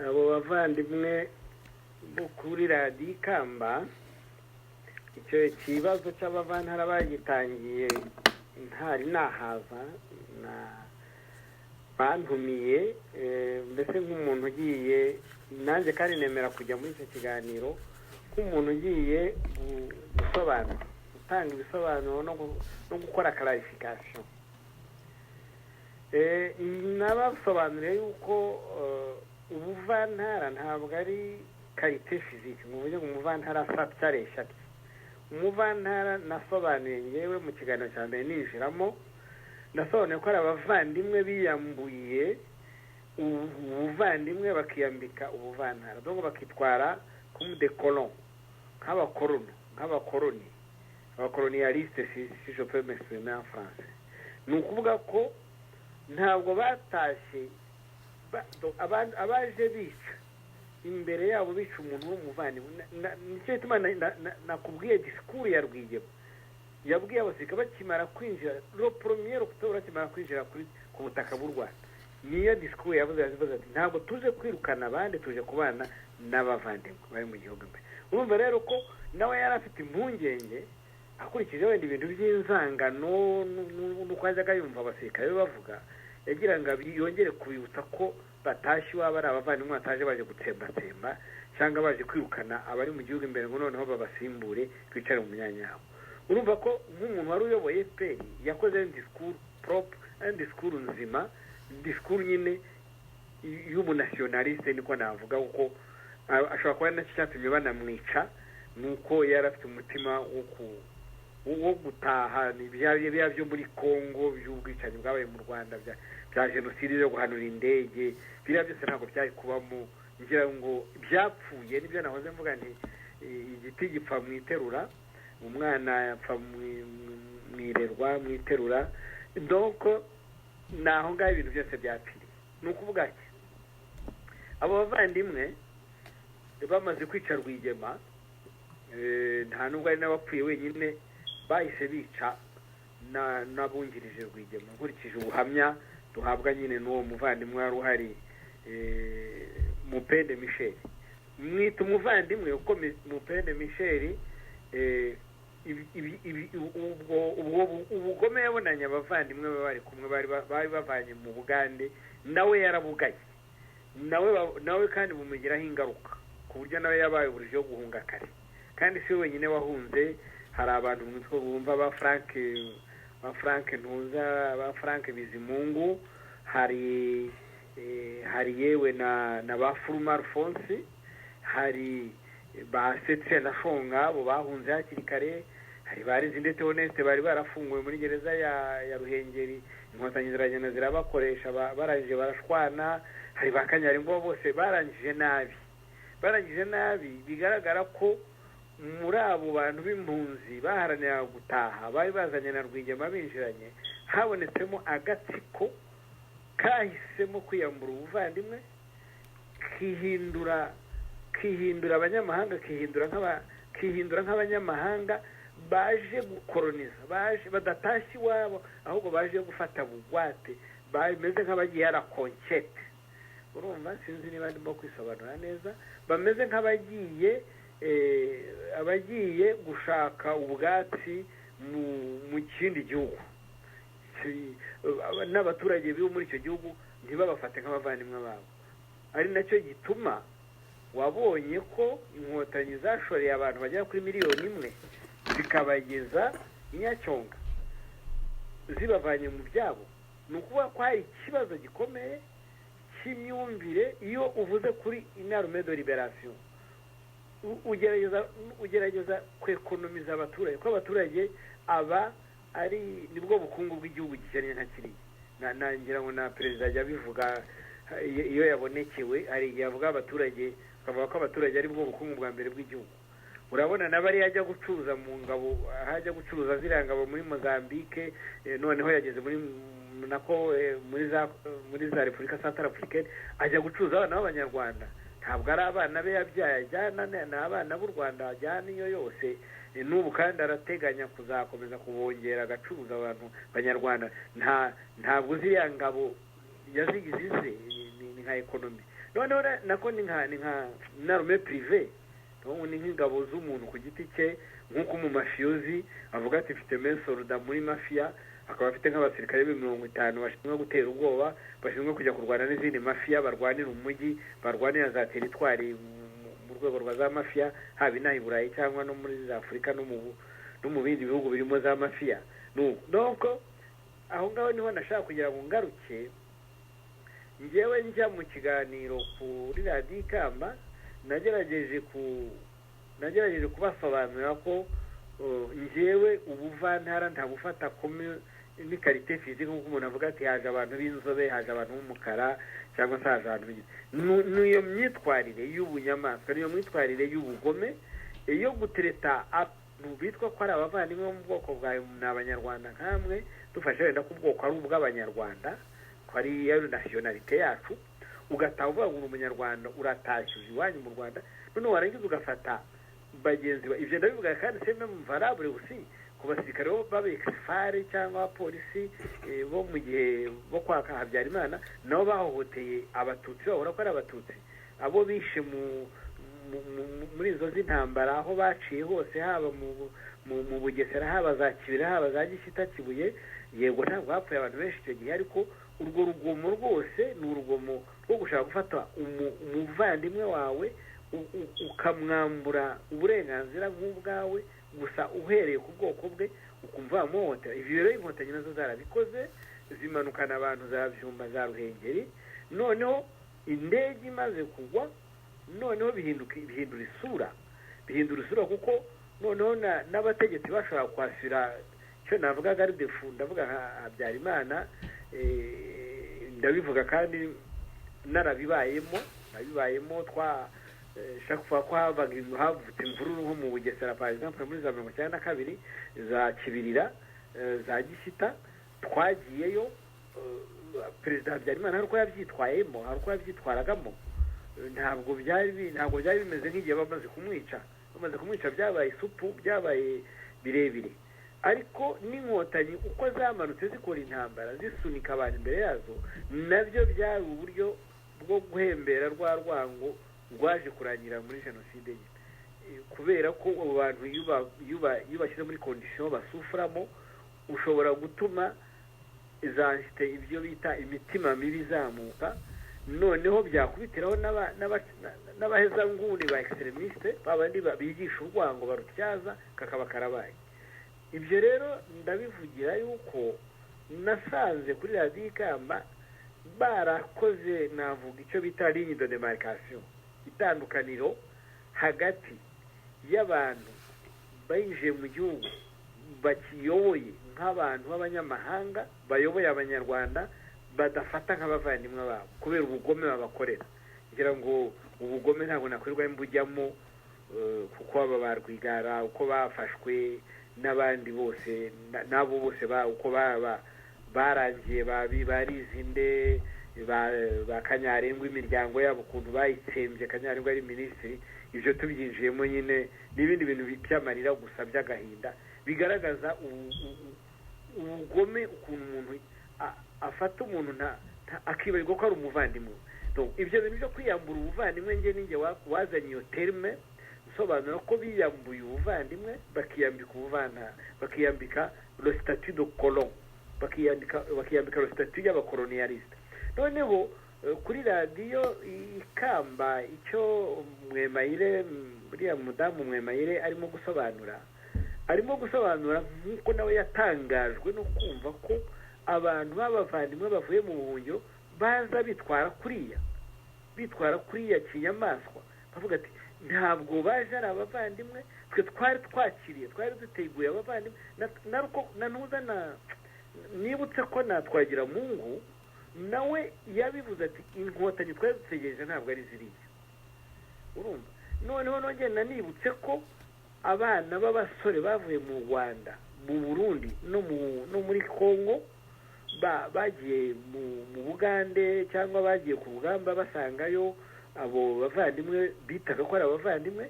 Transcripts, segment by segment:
abo bavandimwe bo kuri radiyo Ikamba icyo kibazo cy'abavantara bagitangiye ntari nahaza bantumiye mbese nk'umuntu ugiye nanjye kandi nemera kujya muri icyo kiganiro nk'umuntu ugiye gusobanura gutanga ibisobanuro no gukora clarification. Nabasobanuriye yuko ubuvantara ntabwo ari karite fizike mu buryo umuvantara asatsareshya. Umuvantara nasobanuye ngewe mu kiganiro cya mbere ninjiramo nasobanuye ko ari abavandimwe biyambuye ubuvandimwe bakiyambika ubuvantara donc bakitwara comme des colons nk'abakoloni abakolonialiste si je peux m'exprimer en français. Ni ukuvuga ko ntabwo batashye abaje bica imbere yabo bica umuntu w'umuvandimwe. Nicyo gituma nakubwiye disikuru ya Rwigema yabwiye abasirikare bakimara kwinjira le premier octobre bakimara kwinjira ku butaka bw'u Rwanda. Niyo disikuru yavuze ati ntabwo tuje kwirukana abandi, tuje kubana n'abavandimwe bari mu gihugu imbere. Urumva rero ko nawe yari afite impungenge akurikije wenda ibintu by'inzangano n'uko yajyaga yumva abasirikare bavuga, yagira ngo yongere kubibutsa ko batashye iwabo ari abavandimwe bataje baje gutsembatsemba cyangwa baje kwirukana abari mu gihugu imbere ngo noneho babasimbure twicare mu myanya yabo. Urumva ko nk'umuntu wari uyoboye FPR yakoze disikuru propre, disikuru nzima, disikuru nyine y'ubunationaliste niko navuga, kuko ashobora kuba nacyo cyatumye banamwica, nuko yari afite umutima wo gutaha ibya byo muri Congo by'ubwicanyi bwabaye mu Rwanda bya jenoside yo guhanura indege, biriya byose ntabwo byari kubamo. Ngira ngo byapfuye nibyo nahoze mvuga nti igiti gipfa mu iterura, umwana yapfa mu irerwa mu iterura. Donc naho ngaho ibintu byose byapfiriye. Ni ukuvuga ati abo bavandimwe bamaze kwica Rwigema, nta nubwo ari n'abapfuye wenyine, bahise bica n'abungirije Rwigema nkurikije ubuhamya duhabwa nyine n'uwo muvandimwe wari uhari, Mupende Michel. Mwita umuvandimwe uko Mupende Michel ubugome yabonanye abavandimwe bari kumwe bari bavanye mu Bugande, nawe yarabugaye, nawe kandi bumugiraho ingaruka ku buryo nawe yabaye uburyo bwo guhunga kare. Kandi si wenyine wahunze, hari abantu mwitwa bumva ba Frank Ntuza, ba Frank Bizimungu, hari yewe na ba Furuma Alphonse, hari ba Setse na Shonga abo bahunze hakiri kare, hari bari Zindete Honeste bari barafunguwe muri gereza ya Ruhengeri, inkotanyi ziragenda zirabakoresha barangije barashwana, hari ba Kanyarimbo, bose barangije nabi. Bigaragara ko muri abo bantu b'impunzi baharanira gutaha bari bazanye na Rwigema binjiranye, habonetsemo agatsiko kahisemo kwiyambura ubuvandimwe, kihindura abanyamahanga, kihindura nk'abanyamahanga baje gukoloniza, baje badatashye iwabo, ahubwo baje gufata bugwate, bameze nk'abagiye ara conquête. Urumva sinzi niba ndimo kwisobanura neza, bameze nk'abagiye abagiye gushaka ubwatsi mu kindi gihugu, n'abaturage bo muri icyo gihugu ntibabafate nk'abavandimwe babo. Ari nacyo gituma wabonye ko inkotanyi zashoreye abantu bagera kuri 1 miliyoni zikabageza Nyacyonga zibavanye mu byabo. Ni ukuvuga ko hari ikibazo gikomeye cy'imyumvire. Iyo uvuze kuri Armée de Libération ugerageza kwekonomiza abaturage, ko abaturage aba ari nibwo bukungu bw'igihugu gikennye nka kiriya. Nangira ngo na perezida ajya bivuga iyo yabonekewe, hari igihe avuga abaturage, akavuga ko abaturage ari bwo bukungu bwa mbere bw'igihugu. Urabona nabari yajya gucuruza mu ngabo, hajya gucuruza ziriya ngabo muri Mozambique, noneho yageze muri za Repubulika Centrafricaine, ajya gucuruza abana b'Abanyarwanda. Ntabwo ari abana be yabyaye ajyana, ni abana b'u Rwanda ajyana iyo yose. N'ubu kandi arateganya kuzakomeza kubongera agacuruza abantu b'Abanyarwanda. Ntabwo ziriya ngabo yazigize ni nka ekonomi. noneho nako ni nka narume prive ni nk'ingabo z'umuntu ku giti cye nk'uko mu mafiyozi avuga ati mfite mensoruda muri mafiya akaba afite nk'abasirikare 50 bashinzwe gutera ubwoba bashinzwe kujya kurwana n'izindi mafiya barwanira umujyi barwanira za teritwari mu rwego rwa za mafiya haba inaha i Burayi cyangwa no muri za Afurika no mu bindi bihugu birimo za mafiya donc aho ngaho niho nashaka kugira ngo ngaruke njyewe njya mu kiganiro kuri radiyo Ikamba nagerageje kubasobanurira ko njyewe ubuvantara ntabufata ni karite fizike nk'uko umuntu avuga ati haje abantu b'inzobe haje abantu b'umukara cyangwa se haje abantu n'iyo myitwarire y'ubunyamaswa niyo myitwarire y'ubugome iyo gutereta bitwa ko ari abavandimwe bo mu bwoko bwawe ni abanyarwanda nkamwe dufashe wenda ko ubwoko ari ubw'abanyarwanda ko ari iyo nasiyonalite yacu ugataha uvuga ngo umunyarwanda uratashije iwanyu mu Rwanda none warangiza ugafata bagenzi ba ivyo ndabivuga kandi c'est même valable aussi ku basirikare b'abexfare cyangwa abapolisi bo mu gihe bo kwaka Habyarimana nabo bahohoteye abatutsi bahora ko ari abatutsi abo bishe muri izo z'intambara aho baciye hose haba mu Bugesera haba za Kibira haba za Gishyita Kibuye yego ntabwo hapfuye abantu benshi icyo gihe ariko urwo rugomo rwose ni urugomo rwo gushaka gufata umuvandimwe wawe ukamwambura uburenganzira nk'ubwawe gusa uhereye ku bwoko bwe ukumva wamuhotera ivyo rero inkotanyi nazo zarabikoze zimanukana abantu za Byumba za Ruhengeri noneho indege imaze kugwa noneho bihindura isura kuko noneho n'abategetsi bashobora kwasira cyo navuga garde fou ndavuga Habyarimana ndabivuga kandi narabibayemo chaque fois ko havutse imvururu nko mu Bugesera par exemple muri za 1992 za Kibirira za Gishyita twagiyeyo perezida Habyarimana hariko yavyitwayemo hariko yavyitwaragamo ntabwo byari bimeze nk'igihe bamaze kumwica byabaye isupu byabaye birebire ariko n'inkotanyi uko zamanutse zikora intambara zisunika abantu imbere yazo nabyo byari uburyo bwo guhembera rwa rwango rwaje kurangira muri jenoside kubera ko abantu iyo bashyize muri condition basuframo ushobora gutuma izanshite ibyo bita imitima mibi zamuka noneho byakubitiraho n'abaheza nguni ba extremiste babandi bigisha urwango barutyaza kakaba karabaye ibyo rero ndabivugira yuko nasanze kuri radiyo Ikamba barakoze navuga icyo bita ligne de demarcation itandukaniro hagati y'abantu bayinjiye mu gihugu bakiyoboye nk'abantu b'abanyamahanga bayoboye abanyarwanda badafata nk'abavandimwe babo kubera ubugome babakorera ngira ngo ubugome ntabwo nakorerwa imbujyamo kuko aba barwigara uko bafashwe n'abandi bose nabo bose uko barangiye barizinde ba Kanyarengwa imiryango yabo ukuntu bayitsembye Kanyarengwa ari minisitiri ibyo tubyinjiyemo nyine n'ibindi bintu by'amarira gusa by'agahinda bigaragaza ubugome ukuntu umuntu afata umuntu akibarirwa ko ari umuvandimwe ibyo bintu byo kwiyambura ubuvandimwe nge ninjye wazanye iyo terme nsobanura ko biyambuye ubuvandimwe bakiyambika le statut de colon bakiyambika le statut y'abakolonialiste noneho kuri radiyo Ikamba icyo Mwemayire buriya mudamu Mwemayire arimo gusobanura nk'uko nawe yatangajwe no kumva ko abantu b'abavandimwe bavuye mu buhungiro baza bitwara kuriya kinyamaswa bavuga ati ntabwo baje ari abavandimwe twe twari twakiriye twari duteguye abavandimwe nanuza nibutse ko natwagira Mungu nawe yabivuze ati inkotanyi twari dutegereje ntabwo ari ziriya urumva noneho nongera nibutse ko abana b'abasore bavuye mu Rwanda mu Burundi no muri Kongo bagiye mu Bugande cyangwa bagiye ku rugamba basangayo abo bavandimwe bitaga ko ari abavandimwe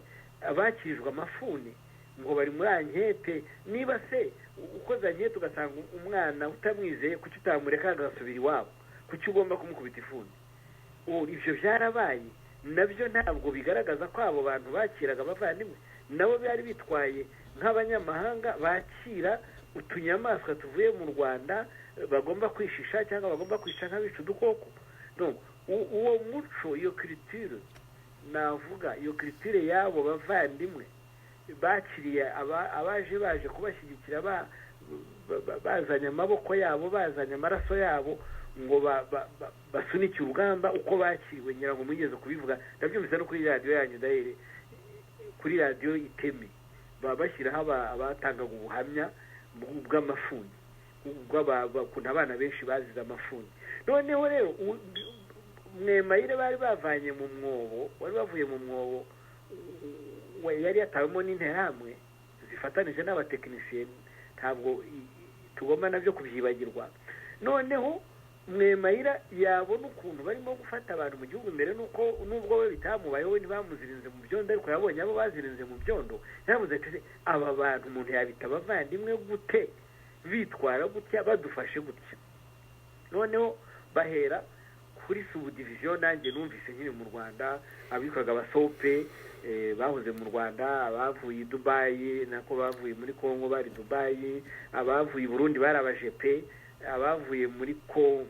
abakirijwe amafuni ngo bari muri ankete niba se ukoze ankete ugasanga umwana utamwizeye kuki utamureka agasubira iwabo kuki ugomba kumukubita ifuni ibyo byarabaye nabyo ntabwo bigaragaza ko abo bantu bakiraga abavandimwe nabo byari bitwaye nk'abanyamahanga bakira utunyamaswa tuvuye mu Rwanda bagomba kwishisha cyangwa bagomba kwica nk'abica udukoko. Uwo muco, iyo culture navuga, iyo culture yabo bavandimwe bakiriye baje kubashyigikira bazanye amaboko yabo, bazanye amaraso yabo ngo basunike urugamba uko bakiriwe. ngira ngo mugeze kubivuga ndabyumvise no kuri radio yanyu dahere, kuri radio Iteme bashyiraho abatangaga ubuhamya bw'amafuni kuntu abana benshi bazize amafuni. Noneho rero Mwemayire bari bavanye mu mwobo, wari bavuye mu mwobo yari yatawemo n'interahamwe zifatanije n'abatekinisiye, ntabwo tugomba nabyo kubyibagirwa. Noneho Mwemayire yabona ukuntu barimo gufata abantu mu gihugu mbere nubwo we bitamubayeho ntibamuzirinze mu byondo, ariko yabonye abo bazirinze mu byondo yavuze ati aba bantu umuntu yabita abavandimwe gute, bitwara gutya, badufashe gutya. Noneho bahera kuri subdivision. Nanjye numvise nkiri mu Rwanda abitwaga abasope bahoze mu Rwanda, abavuye Dubai nako bavuye muri Kongo bari Dubai, abavuye Burundi bari abajepe, abavuye muri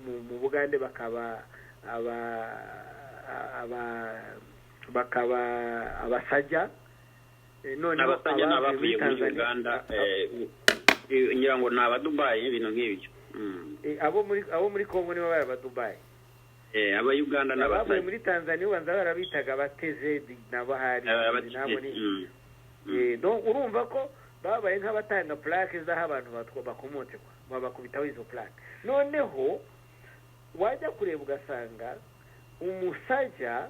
mu Bugande bakaba abasajya. None abasajya n'abavuye muri Uganda ngira ngo naba Dubai ibintu nk'ibyo. abo muri Kongo nibo bari aba Dubai. Aba Uganda n'abavuye muri Tanzania ubanza barabitaga bateze n'abahari nabo ni. Donc urumva ko babaye nk'abatanga plaque z'aho abantu bakomotse babakubitaho izo plaque. Noneho wajya kureba ugasanga umusajya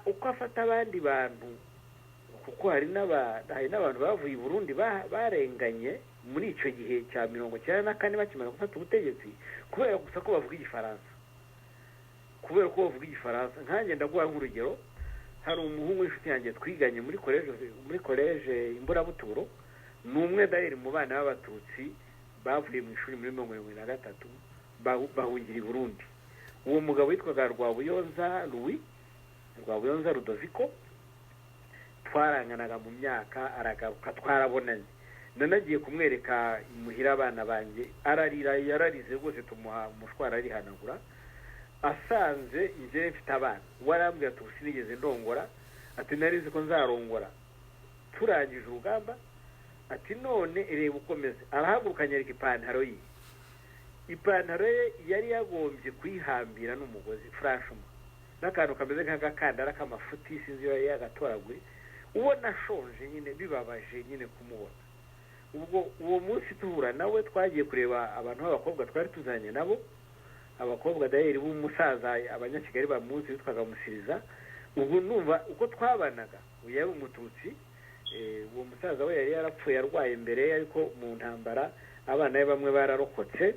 uko afata abandi bantu, kuko hari n'abantu bavuye i Burundi barenganye muri icyo gihe cya 1994 bakimara gufata ubutegetsi kubera gusa ko bavuga igifaransa. Nkanjye ndaguha nk'urugero, hari umuhungu w'inshuti yanjye twiganye muri college Imburabuturo, n'umwe dahere mu bana b'abatutsi bavuye mu ishuri muri 1973 bahungira i Burundi. Uwo mugabo witwaga Rwabuyonza Rudoviko, twaranganaga mu myaka, aragaruka twarabonanye, nanagiye kumwereka imuhira abana banjye, yararize rwose tumuha umushwara arihanagura, asanze njye mfite abana. Warambwira ati sinigeze ndongora, ati narizi ko nzarongora turangije urugamba, ati none reba ukomeze. Arahaguruka anyereka ipantaro ye yari yagombye kwihambira n'umugozi franchement, n'akantu kameze nk'agakandara k'amafuti sinzi yo yagatoraguye, ubona ashonje nyine, bibabaje nyine kumubona. Ubwo uwo munsi tuhura nawe twagiye kureba abantu b'abakobwa twari tuzanye nabo, abakobwa dahere b'umusaza abanyakigali bamuzi witwaga Musiriza. Ubwo numva uko twabanaga, yari umututsi, uwo musaza we yari yarapfuye arwaye mbere, ariko mu ntambara abana be bamwe bararokotse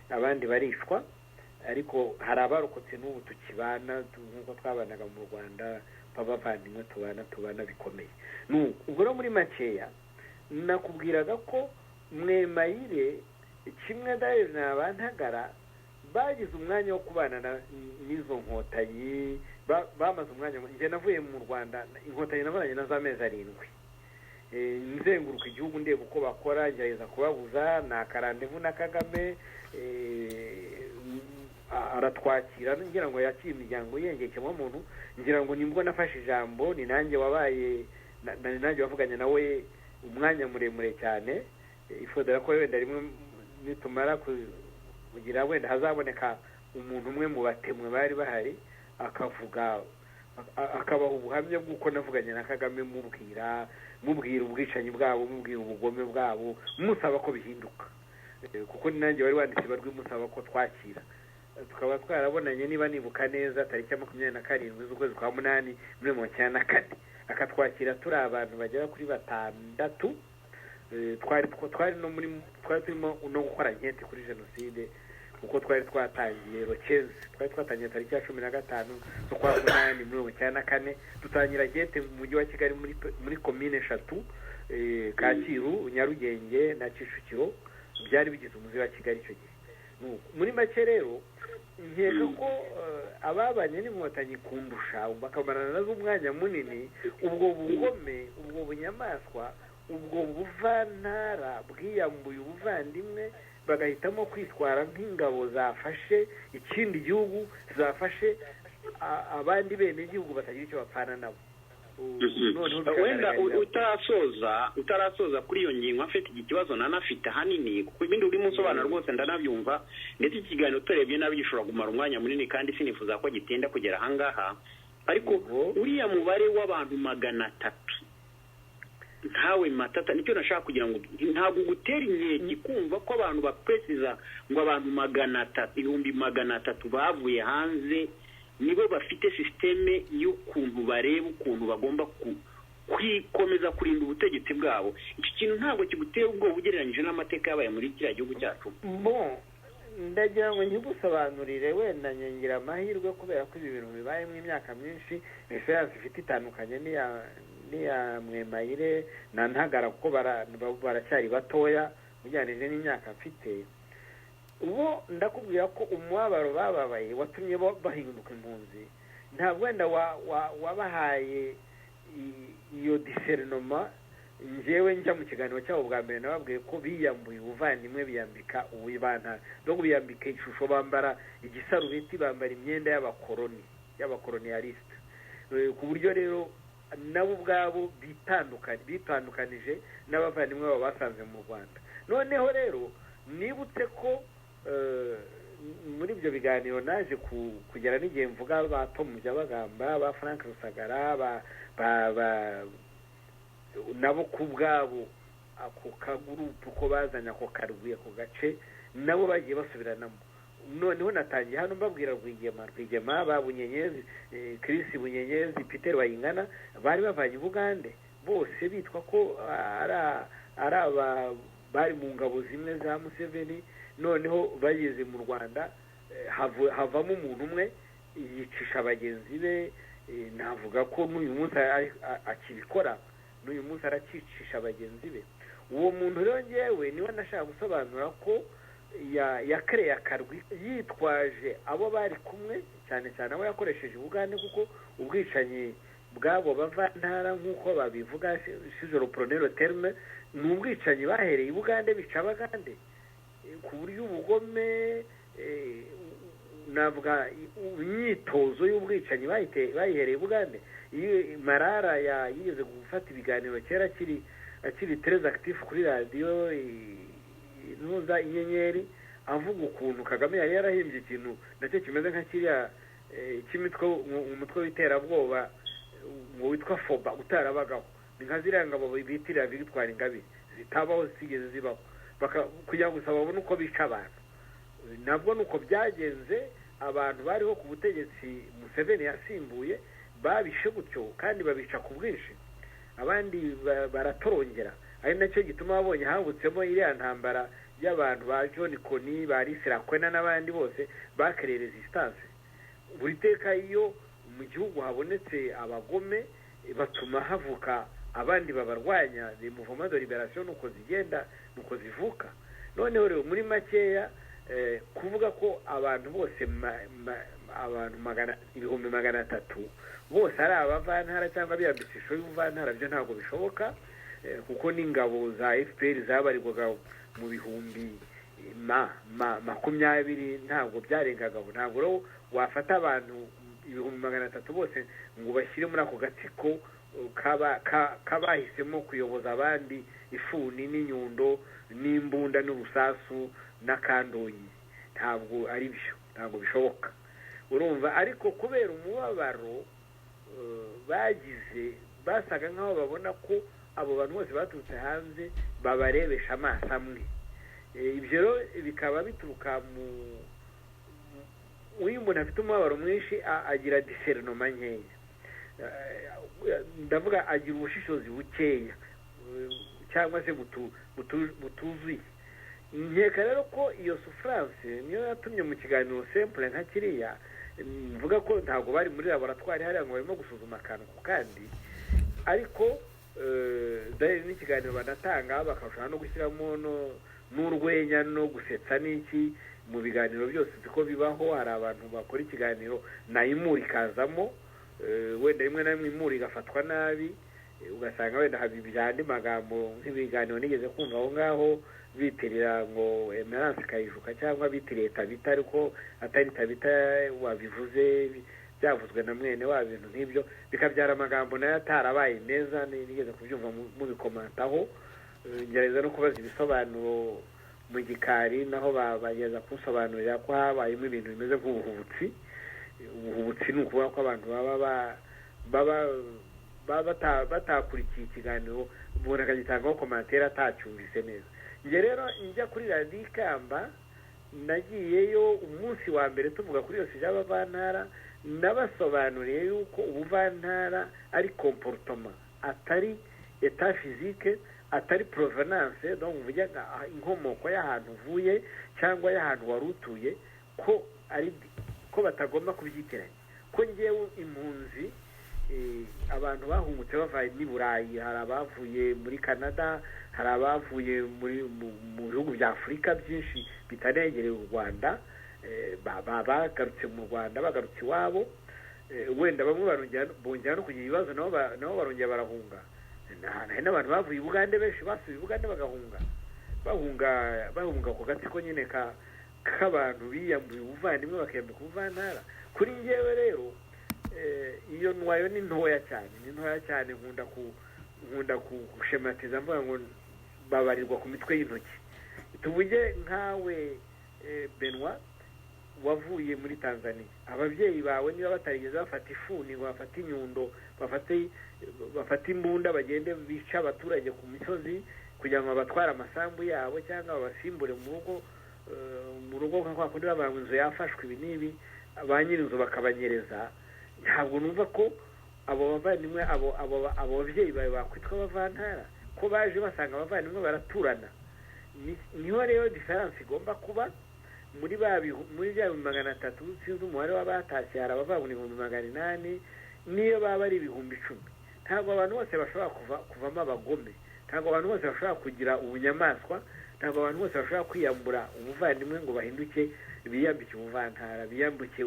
abandi barishwa, ariko hari abarokotse n'ubu tukibana nk'uko twabanaga mu Rwanda b'abavandimwe, tubana bikomeye. Ubwo muri makeya nakubwiraga ko Mwemayire kimwe dahere n'abantagara bagize umwanya wo kubana n'izo nkotanyi, bamaze umwanya. Njye navuye mu Rwanda inkotanyi nabaranye nazo amezi 7, nzenguruka igihugu ndeba uko bakora, ngerageza kubabuza. Na Karandevu na Kagame aratwakira, ngira ngo yakira imiryango yengekemo muntu, ngira ngo nimbwo nafashe ijambo, ni nanjye wavuganye nawe umwanya muremure cyane. Ifodera ko wenda rimwe nitumara kugira wenda hazaboneka umuntu umwe mu batemwe bari bahari akabaha ubuhamya bw'uko navuganye na Kagame, mubwira ubwicanyi bwabo, mubwira ubugome bwabo, musaba ko bihinduka, kuko ni nanjye wari wanditse barwimusaba ko twakira. Tukaba twarabonanye niba nibuka neza tariki ya 27 z'ukwezi kwa 8 muri 1994, akatwakira turi abantu bagera kuri 6. twari turimo no gukora nkete kuri jenoside, kuko twari twatangiye Rokezi, twari twatangiye tariki ya 15 z'ukwa 8 muri 1994, dutangira nkete mu mujyi wa Kigali muri commune 3, Kacyiru, Nyarugenge na Kicukiro, byari bigize umujyi wa Kigali icyo gihe. muri make rero nkeka ko ababanye n'inkotanyi kundusha bakamarana nazo umwanya munini ubwo bugome ubwo bunyamaswa ubwo buvantara bwiyambuye ubuvandimwe bagahitamo kwitwara nk'ingabo zafashe ikindi gihugu zafashe abandi bene igihugu batagira icyo bapfana nabo. wenda utarasoza kuri iyo ngingo afite iki kibazo nanafite hanini kuko ibindi urimo usobanura rwose ndanabyumva ndetse ikiganiro turebye nabi gishobora kumara umwanya munini kandi sinifuza ko gitinda kugera ahangaha ariko uriya mubare w'abantu 300 ntawe matata nicyo nashaka kugira ngo ntabwo gutera inkeke kumva ko abantu bapresiza ngo abantu 300 bavuye hanze nibo bafite systeme y'ukuntu bareba ukuntu bagomba kwikomeza kurinda ubutegetsi bwabo. Iki kintu ntabwo kigutera ubwo bugereranyije n'amateka yabaye muri kiriya gihugu cyacu. Ndagira ngo nkigusobanurire wenda nyongera amahirwe kubera ko ibi bintu bibaye mu myaka myinshi reference ifite itandukanye niya Mwemayire na Ntagara kuko baracyari batoya ujyanije n'imyaka mfite. Ubu ndakubwira ko umubabaro bababaye watumye bahinduka impunzi ntabwo wenda wabahaye iyo discernment. Njyewe njya mu kiganiro cyabo bwa mbere nababwiye ko biyambuye ubuvandimwe biyambika ububanta no biyambika ishusho bambara igisarubeti bambara imyenda y'abakolonialiste ku buryo rero nabo ubwabo bitandukanije n'abavandimwe babo basanze mu Rwanda. Noneho rero nibutse ko muri ibyo biganiro naje kugera n'igihe mvuga ba Tom Byabagamba ba Frank Rusagara nabo kubwabo ako kagurupu ko bazanya ako karwiye ako gace nabo bagiye basubiranamo. Noneho natangiye hano mbabwira Rwigema babunyenyezi Chris Bunyenyezi Peter Bayingana bari bavanye Bugande bose bitwa ko bari mu ngabo zimwe za Museveni. Noneho bageze mu Rwanda havamo umuntu umwe yicisha bagenzi be. Navuga ko n'uyu munsi akibikora n'uyu munsi arakicisha bagenzi be. Uwo muntu rero ngewe niwe nashaka gusobanura ko yakereye akarwi yitwaje abo bari kumwe cyane cyane abo yakoresheje Bugande kuko ubwicanyi bwabo bavantara nk'uko babivuga sizoro pronero terme ni ubwicanyi bahereye Bugande bica Abagande ku buryo ubugome navuga imyitozo y'ubwicanyi bayihereye Bugande. Marara yigeze gufata ibiganiro kera akiri très actif kuri radio nuza Inyenyeri avuga ukuntu Kagame yari yarahimbye ikintu nacyo kimeze nka kiriya umutwe w'iterabwoba ngo witwa FOBA utarabagaho. Ni nka ziriya ngabo bitirira Victoire Ingabire zitabaho zigeze zibaho kugira ngo babone uko bica abantu. Nabwo nuko byagenze abantu bariho ku butegetsi Museveni yasimbuye babishe gutyo kandi babica ku bwinshi abandi baratorongera. Ari nacyo gituma babonye habutsemo iriya ntambara y'abantu ba John Kony bari Sirakwena n'abandi bose bakereye resistance. Buri teka iyo mu gihugu habonetse abagome batuma havuka abandi babarwanya. Ni mouvement de libération nuko zigenda nuko zivuka. Noneho rero muri makeya kuvuga ko abantu bose abantu 300 bose ari abavantara cyangwa biyambisisho y'ubuvantara byo ntabwo bishoboka kuko n'ingabo za FPR zabarirwaga mu bihumbi 20 ntabwo byarengagabo. Ntabwo rero wafata abantu 300 bose ngo bashyire muri ako gatsiko kabahisemo kuyoboza abandi ifuni n'inyundo n'imbunda n'urusasu n'akandonyi. Ntabwo ari byo, ntabwo bishoboka urumva. Ariko kubera umubabaro bagize basaga nkaho babona ko abo bantu bose baturutse hanze babarebesha amaso amwe. Ibyo rero bikaba bituruka uyu muntu afite umubabaro mwinshi agira discernment nkeya. Ndavuga agira ubushishozi bukeya cyangwa se butuzuye. Nkeka rero ko iyo souffrance niyo yatumye mu kiganiro simple nka kiriya mvuga ko ntabwo bari muri laboratoire hariya ngo barimo gusuzuma akantu kandi ariko n'ikiganiro banatanga bakashobora no gushyiramo n'urwenya no gusetsa n'iki mu biganiro byose uko bibaho hari abantu bakora ikiganiro na imuri kazamo wenda rimwe na rimwe imuri igafatwa nabi ugasanga wenda habi byandi magambo nk'ibiganiro nigeze kumva aho ngaho bitirira ngo Emerance Kayijuka cyangwa bitiriye Tabita ariko atari Tabita wabivuze byavuzwe na mwene wa bintu nk'ibyo bikabyara amagambo nayo atarabaye neza nigeze kubyumva mu bikomantaho ngereza no kubaza ibisobanuro mu gikari naho bageza kunsobanurira ko habayemo ibintu bimeze nk'ubuhubutsi ni ukuvuga ko abantu baba batakurikiye ikiganiro umuntu akagitangaho komantere atacyumvise neza njye rero njya kuri radiyo Ikamba nagiyeyo umunsi wa mbere tuvuga kuri yose y'abavantara nabasobanuriye yuko ubuvantara ari comportement atari etat physique atari provenance donc uvuga inkomoko y'ahantu uvuye cyangwa y'ahantu warutuye ko ari ko batagomba kubyitiranya ko ngewe impunzi abantu bahungutse bavaye ni Burayi hari abavuye muri Canada hari abavuye mu bihugu bya Afurika byinshi bitanegereye u Rwanda bagarutse mu Rwanda bagarutse iwabo wenda bamwe bongera no kugira ibibazo nabo barongera barahunga n'abantu bavuye i Bugande benshi basubiye i Bugande bahunga ku gatsiko nyine k'abantu biyambuye ubuvandimwe bakiyambika ubuvantara kuri njyewe rero iyo ntwayo ni ntoya cyane nkunda gushematiza mvuga ngo babarirwa ku mitwe y'intoki tuvuge nkawe Benwa wavuye muri Tanzania ababyeyi bawe niba batarigeze bafata ifuni ngo bafate inyundo bafate imbunda bagende bica abaturage ku misozi kugira ngo batware amasambu yabo cyangwa babasimbure mu rugo nka kwa kundi bavuga ngo inzu yafashwe ibi n'ibi ba nyir'inzu bakabanyereza ntabwo numva ko abo bavandimwe abo babyeyi bawe bakwitwa abavantara ko baje basanga abavandimwe baraturana niho rero diferanse igomba kuba muri bya 300 sinzi umubare w'abatashye hari abavuga ngo 800 niyo baba ari 10,000 ntabwo abantu bose bashobora kuvamo abagome ntabwo abantu bose bashobora kugira ubunyamaswa ntabwo abantu bose bashobora kwiyambura umuvandimwe ngo bahinduke biyambike ubuvantara biyambuke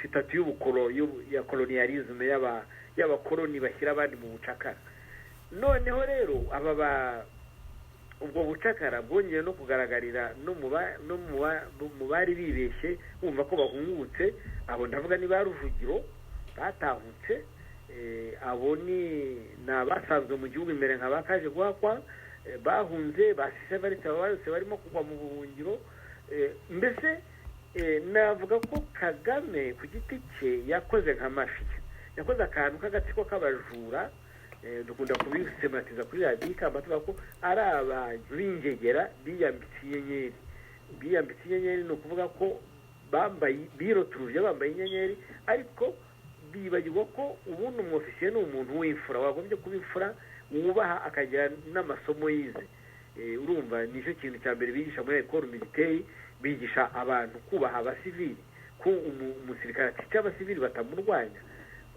sitatu y'ubukoro ya colonialisme y'abakoloni bashyira abandi mu bucakara noneho rero ubwo bucakara bwongeye no kugaragarira no mu bari bibeshye bumva ko bahungutse abo ndavuga ni ba Ruvugiro batahutse abo ni abasanzwe mu gihugu imbere nka bakaje guhakwa bahunze basise barimo kugwa mu buhungiro mbese navuga ko Kagame ku giti cye yakoze nka mafiya yakoze akantu k'agatsiko k'abajura dukunda kubisematiza kuri radiyo Ikamba tuvuga ko ari abantu b'ingegera biyambitse inyenyeri ni ukuvuga ko biroturuje bambaye inyenyeri ariko bibagirwa ko ubundi umwofisiye ni umuntu w'imfura wagombye kuba imfura wubaha akagira n'amasomo yize urumva nicyo kintu cya mbere bigisha muri ekoro militeri bigisha abantu kubaha abasivili ko umusirikare atica abasivili batamurwanya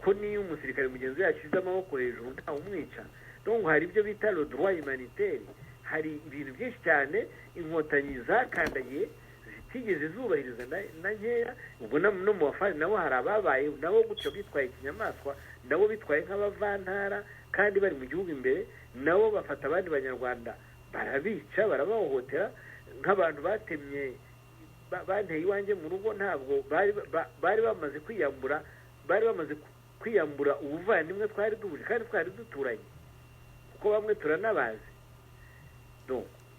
ko niyo umusirikare mugenzi we yashyize amaboko hejuru ntawe umwica donc hari ibyo bita le droit humanitaire hari ibintu byinshi cyane inkotanyi zakandagiye zitigeze zubahiriza na nkeya ubwo no mu bafari nabo hari ababaye nabo gutyo bitwaye ikinyamaswa nabo bitwaye nk'abavantara kandi bari mu gihugu imbere nabo bafata abandi banyarwanda barabica barabahohotera nk'abantu banteye iwanjye mu rugo ntabwo bari bamaze kwiyambura ubuvandimwe twari duhuje kandi twari duturanye kuko bamwe turanabazi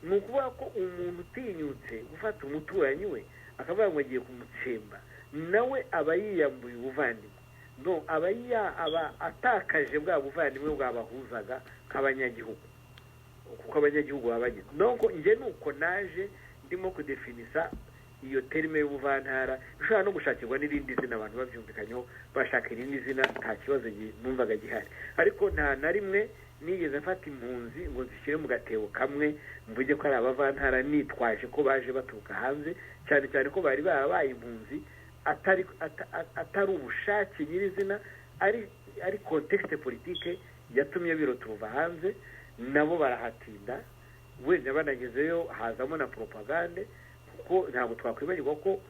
ni ukuvuga ko umuntu utinyutse gufata umuturanyi we akavuga ngo agiye kumutsemba nawe aba yiyambuye ubuvandimwe aba atakaje bwa buvandimwe bwabahuzaga nk'abanyagihugu kuko abanyagihugu baba bagize njye nuko naje ndimo kudefinisa iyo terime y'ubuvantara bishobora no gushakirwa n'irindi zina abantu babyumvikanyeho bashaka irindi zina nta kibazo numvaga gihari ariko nta na rimwe nigeze mfata impunzi ngo zishyire mu gatebo kamwe mvuge ko ari abavantara nitwaje ko baje baturuka hanze cyane cyane ko bari barabaye impunzi atari ubushake nyirizina ari contexte politique yatumye biroturuva hanze nabo barahatinda wenda banagezeyo hazamo na propagande kuko ntabwo twakwibagirwa ko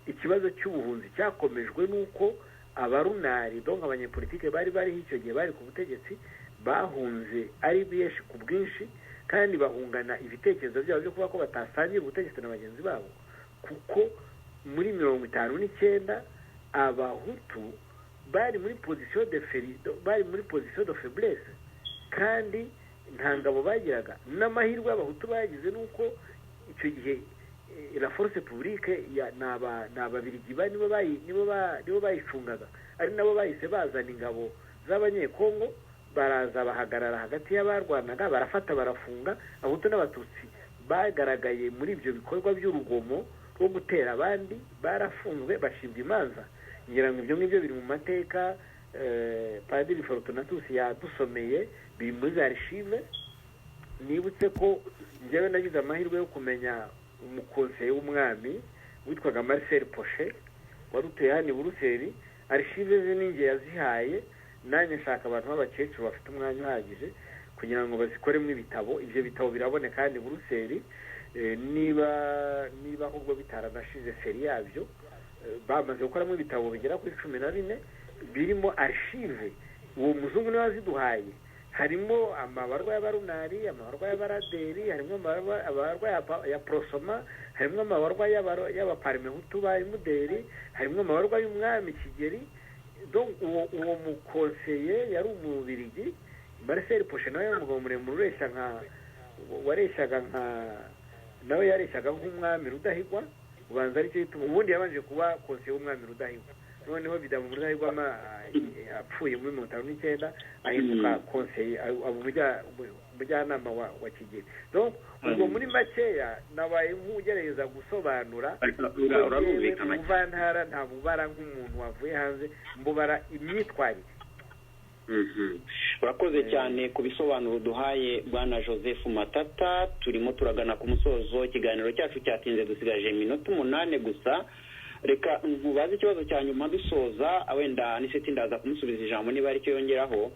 ikibazo cy'ubuhunzi cyakomejwe n'uko abarunari donc abanyepolitike bari icyo gihe bari ku butegetsi bahunze ari benshi ku bwinshi kandi bahungana ibitekerezo byabo byo kuba ko batasangira ubutegetsi na bagenzi babo, kuko muri 59 abahutu bari muri position de faiblesse kandi nta ngabo bagiraga. N'amahirwe y'abahutu bagize nuko icyo gihe la force publique n'ababirigi nibo bayicungaga, ari nabo bahise bazana ingabo z'abanyekongo baraza bahagarara hagati y'abarwanaga barafata barafunga. Abahutu n'abatutsi bagaragaye muri ibyo bikorwa by'urugomo rwo gutera abandi barafunzwe bashibwa imanza. ngira ngo ibyo ngibyo biri mu mateka Padiri Fortunatus yadusomeye biri muri archive. Nibutse ko njyewe nagize amahirwe yo kumenya umukonseye w'umwami witwaga Marcel Pochet wari utuye hano i Buruseli. Archive ze ninjye yazihaye, nanjye nshaka abantu b'abakecuru bafite umwanya uhagije kugira ngo bazikoremo ibitabo. Ibyo bitabo biraboneka hano i Buruseli, niba ahubwo bitaranashize seri yabyo. Bamaze gukoramo ibitabo bigera kuri 14 birimo archive. Uwo muzungu niwe waziduhaye. Harimo amabarwa y'abarunari, amabarwa y'abaraderi, harimo amabarwa ya prosoma, harimo amabarwa y'abaparmehutu ba Muderi, harimo amabarwa y'umwami Kigeli. Donc uwo mukonseye yari umubirigi Marcel Pochet, nawe umugabo muremure wareshaga nawe yareshaga nk'umwami Rudahigwa. Ubanza ari cyo gituma ubundi yabanje kuba konseye w'umwami Rudahigwa, noneho bidamu Rudahigwa apfuye muri 59 ahinduka konseye umujyanama wa Kigeli. Donc ubwo muri makeya nabaye nk'ugerageza gusobanura ubuvantara nta bubara nk'umuntu wavuye hanze, mbubara imyitwarire. Urakoze cyane ku bisobanuro duhaye Bwana Joseph Matata. Turimo turagana ku musozo, ikiganiro cyacu cyatinze dusigaje iminota 8 gusa. Reka nkubaze ikibazo cya nyuma dusoza, wenda niseti ndaza kumusubiza ijambo niba ari cyo yongeraho.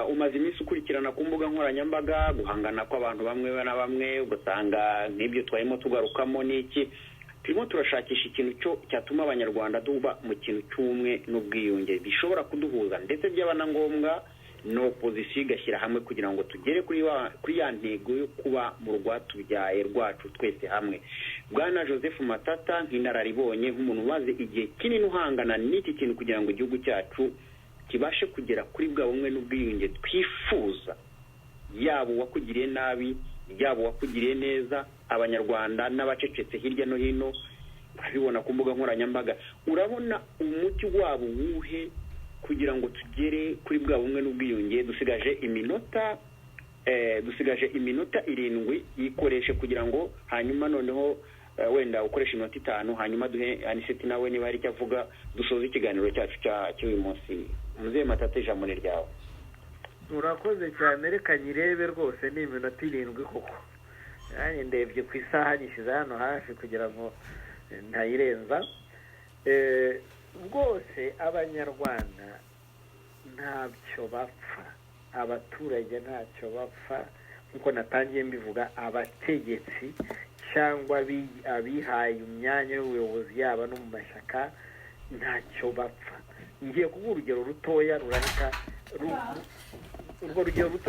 Umaze iminsi ukurikirana ku mbuga nkoranyambaga guhangana kw'abantu bamwe na bamwe, ugasanga n'ibyo twarimo tugarukamo n'iki. Turimo turashakisha ikintu cyo cyatuma abanyarwanda duba mu kintu cy'umwe n'ubwiyunge bishobora kuduhuza, ndetse byaba na ngombwa no opposition igashyira hamwe kugira ngo tugere kuri ya ntego yo kuba mu rwatubyaye rwacu twese hamwe. Bwana Joseph Matata, nk'inararibonye, nk'umuntu umaze igihe kinini uhangana n'iki kintu kugira ngo igihugu cyacu kibashe kugera kuri bwa bumwe n'ubwiyunge twifuza, yaba uwakugiriye nabi yaba uwakugiriye neza, abanyarwanda n'abacecetse hirya no hino barabibona ku mbuga nkoranyambaga, urabona umuti wabo wuhe kugira ngo tugere kuri bwa bumwe n'ubwiyunge? Dusigaje iminota 7 yikoreshe kugira ngo hanyuma noneho wenda ukoresha iminota 5 hanyuma duhe Aniseti nawe niba hari icyo avuga dusoza ikiganiro cyacu cy'uyu munsi. Muzee Matata, ijambo ni ryawe. Urakoze cyane, reka nyirebe rwose ni iminota 7 koko. Nanjye ndebye ku isaha nyishyize hano hafi kugira ngo ntayirenza. Rwose abanyarwanda ntacyo bapfa, abaturage ntacyo bapfa, nkuko natangiye mbivuga. Abategetsi cyangwa abihaye imyanya y'ubuyobozi yaba no mu mashyaka ntacyo bapfa. Ngiye kuvuga urugero rutoya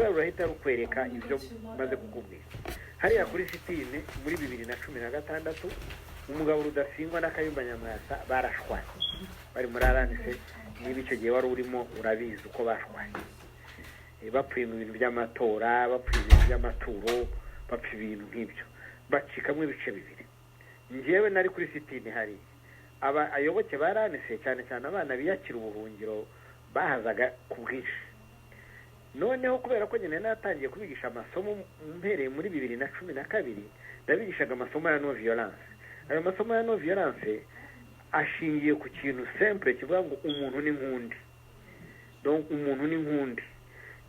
rurahita rukwereka ibyo maze kukubwira. Hariya kuri Sitine muri 2016 umugabo Rudasingwa na Kayumba Nyamwasa barashwanye bari muri aranise. Niba icyo gihe wari urimo urabizi uko bashwanye, bapfuye mu bintu by'amatora, bapfuye ibintu by'amaturo, bapfuye ibintu nk'ibyo, bacikamo ibice bibiri. Njyewe nari kuri Sitine hari abayoboke baranise, cyane cyane abana biyakira ubuhungiro bahazaga ku bwinshi. Noneho kubera ko nyine natangiye kubigisha amasomo mpereye muri 2012, ndabigishaga amasomo ya no violence. Ayo masomo ya no violence ashingiye ku kintu simple kivuga ngo umuntu ni nkundi. Donc umuntu ni nkundi.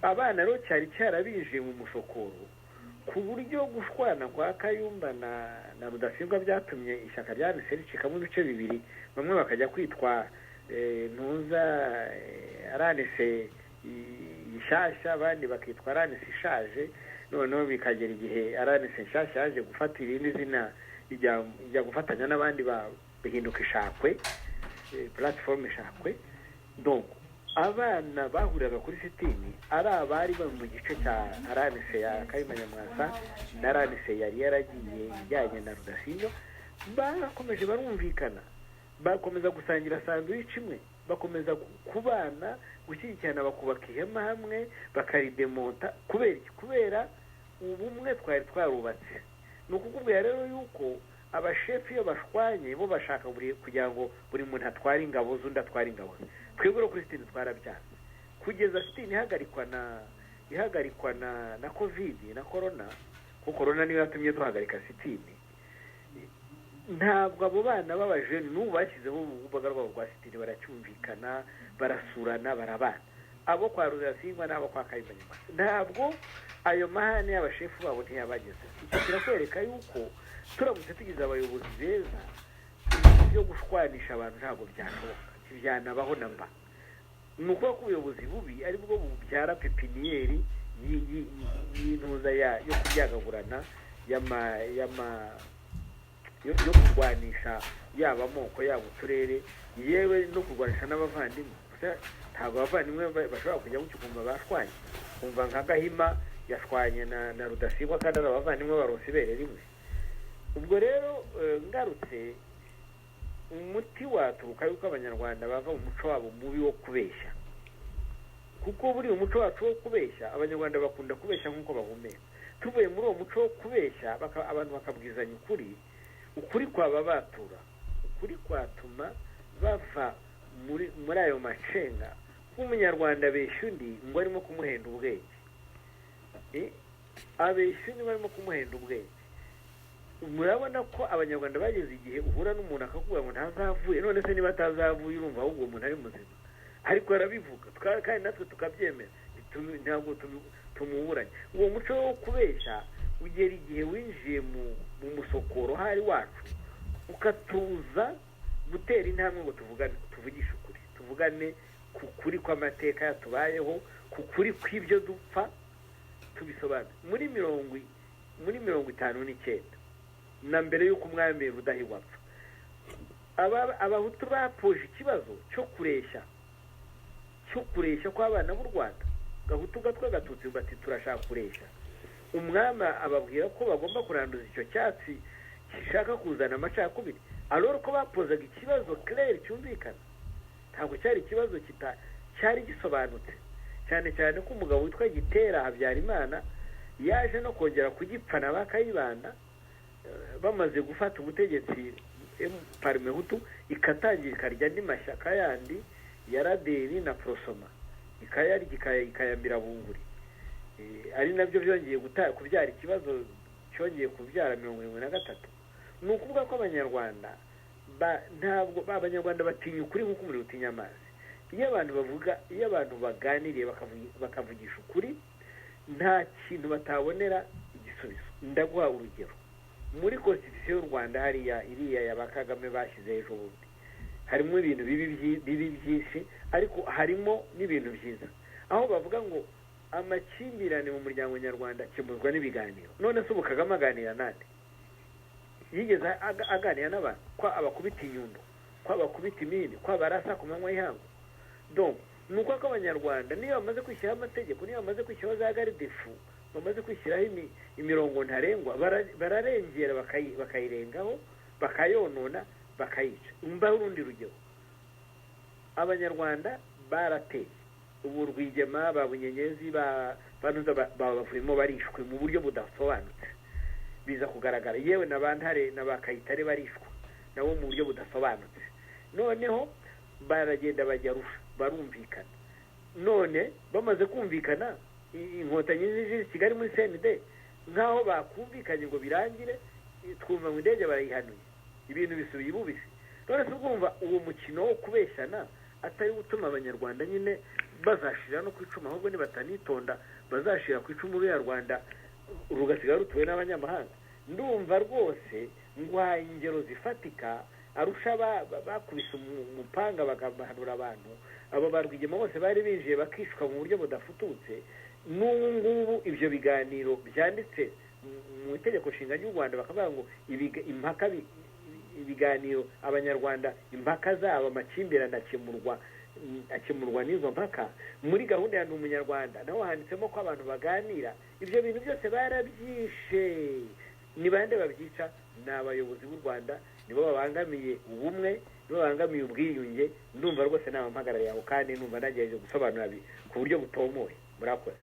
Abana rero cyari cyarabije mu musokoro ku buryo gushwana kwa Kayumba na Rudasingwa byatumye ishyaka rya ricikamo ibice bibiri. Bamwe bakajya kwitwa ntuza aranise ishasha, abandi bakitwa aranise ishaje. Noneho bikagera igihe aranise ishasha yaje gufata irindi zina ijya gufatanya n'abandi bahinduka ishakwe platform ishakwe. Donc abana bahuriraga kuri sitini ari abari bari mu gice cya aranise ya Kayima Nyamwasa na aranise yari yaragiye ijyanye na Rudasingwa, barakomeje barumvikana, bakomeza gusangira sandwich imwe, bakomeza kubana, gushyigikirana, bakubaka ihema hamwe, bakaridemonta. Kubera ubumwe twari twarubatse. Ni ukukubwira rero yuko abashefu iyo bashwanye bo bashaka kugira ngo buri muntu atware ingabo z'undi atware ingabo. Twebwe kuri sitini twarabyanze kugeza sitini ihagarikwa na covid na corona, kuko corona niyo yatumye duhagarika sitini. Ntabwo abo bana b'abajeni n'ubu bashyizeho urubuga rwabo rwa sitini, baracyumvikana, barasurana, barabana. Abo kwa Rudasingwa n'abo kwa Kayima Nyamwasa ntabwo ayo mahane y'abashefu babo ntiyabageze. Icyo kirakwereka yuko turamutse tugize abayobozi beza, byo gushwanisha abantu ntabwo byashoboka, byanabaho na mba. Ni ukuvuga ko ubuyobozi bubi ari bwo bubyara pepiniyeri y'intuza yo kubyagagurana yo kurwanisha yaba amoko yaba uturere, yewe no kurwanisha n'abavandimwe. Ntabwo abavandimwe bashobora kujya gucyukumva bashwanye, kumva nka Gahima yashwanye na Rudasingwa kandi ari abavandimwe barose ibere rimwe. Ubwo rero ngarutse, umuti waturuka yuko abanyarwanda bava mu muco wabo mubi wo kubeshya, kuko buri umuco wacu wo kubeshya, abanyarwanda bakunda kubeshya nk'uko bahumeka. Tuvuye muri uwo muco wo kubeshya, abantu bakabwizanya ukuri kwaba batura, ukuri kwatuma bava muri ayo macenga. Nk'umunyarwanda abeshya undi ngo arimo kumuhenda ubwenge, abeshya undi barimo kumuhenda ubwenge. Murabona ko abanyarwanda bageze igihe uhura n'umuntu akakubwira ngo ntazavuye, none se niba atazavuye urumva ahubwo uwo muntu ari muzima, ariko arabivuga kandi natwe tukabyemera, ntabwo tumuburanye. Uwo muco wo kubeshya ugera igihe winjiye mu musokoro hari wacu, ukatuza gutera intambwe ngo tuvugishe ukuri, tuvugane ku kuri kw'amateka yatubayeho, ku kuri kw'ibyo dupfa, tubisobanure. Muri 59 na mbere y'uko umwami Rudahigwa apfa, abahutu bapoje ikibazo cyo kureshya kw'abana b'u Rwanda. Gahutu gatwa Gatutsi bati turashaka kureshya. Umwami ababwira ko bagomba kuranduza icyo cyatsi gishaka kuzana amacakubiri. Alors ko bapozaga ikibazo clair cyumvikana, ntabwo cyari ikibazo cyari gisobanutse, cyane cyane ko umugabo witwa Gitera Habyarimana yaje no kongera kugipfana bakayibanda, bamaze gufata ubutegetsi Parmehutu ikatangira ikarya andi mashyaka yandi ya Raderi na Prosoma, ikayambira bunguri. Ari nabyo byongeye kubyara ikibazo cyongeye kubyara 73. Ni ukuvuga ko abanyarwanda ntabwo abanyarwanda batinya ukuri nk'uko umuriro utinya amazi. Iyo abantu baganiriye bakavugisha ukuri, nta kintu batabonera igisubizo. Ndaguha urugero. Muri constitution y'u Rwanda hariya iriya ya Bakagame bashyize ejo bundi, harimo ibintu bibi byinshi, ariko harimo n'ibintu byiza, aho bavuga ngo amakimbirane mu muryango nyarwanda akemurwa n'ibiganiro. None se ubu Kagame aganira nande? Yigeze aganira n'abantu? Kwa abakubita inyundo, kwa abakubita imini, kwa barasa ku manywa y'ihangu. Donc nuko ko abanyarwanda niyo bamaze kwishyiraho amategeko, niyo bamaze kwishyiraho za garde-fou, bamaze kwishyiraho imirongo ntarengwa, bararengera bakayirengaho, bakayonona, bakayica. Mbaho urundi rugero, abanyarwanda barateye ubu Rwigema, Babunyenyezi, banuza bavuyemo barishwe mu buryo budasobanutse, biza kugaragara. Yewe n'abantare n'abakayitare barishwa nabo mu buryo budasobanutse. Noneho baragenda bajya Arusha, barumvikana. None bamaze kumvikana, inkotanyi zije Kigali muri CND, nkaho bakumvikanye ngo birangire, twumva ngo indege barayihanuye, ibintu bisubiye ububisi. None se urumva uwo mukino wo kubeshyana atari gutuma abanyarwanda nyine bazashira no kwicuma, ahubwo ni batanitonda bazashira kwicuma uru ya Rwanda rugasigara rutuwe n'abanyamahanga. Ndumva rwose ngwa ingero zifatika. Arusha bakubise umupanga bagahanura abantu, abo barwigema bose bari binjiye bakishwa mu buryo budafututse. N'ubu ngubu ibyo biganiro byanditse mu itegeko nshinga ry'u Rwanda bakavuga ngo impaka ibiganiro abanyarwanda impaka zabo amakimbirane akemurwa n'izo mpaka muri gahunda ya Ndi Umunyarwanda naho handitsemo ko abantu baganira ibyo bintu byose barabyishe. Ni bande babyica? Ni abayobozi b'u Rwanda, nibo babangamiye ubumwe, nibo babangamiye ubwiyunge. Ndumva rwose naba mpagarariye aho kandi numva nagerageje gusobanura ku buryo butomoye. Murakoze.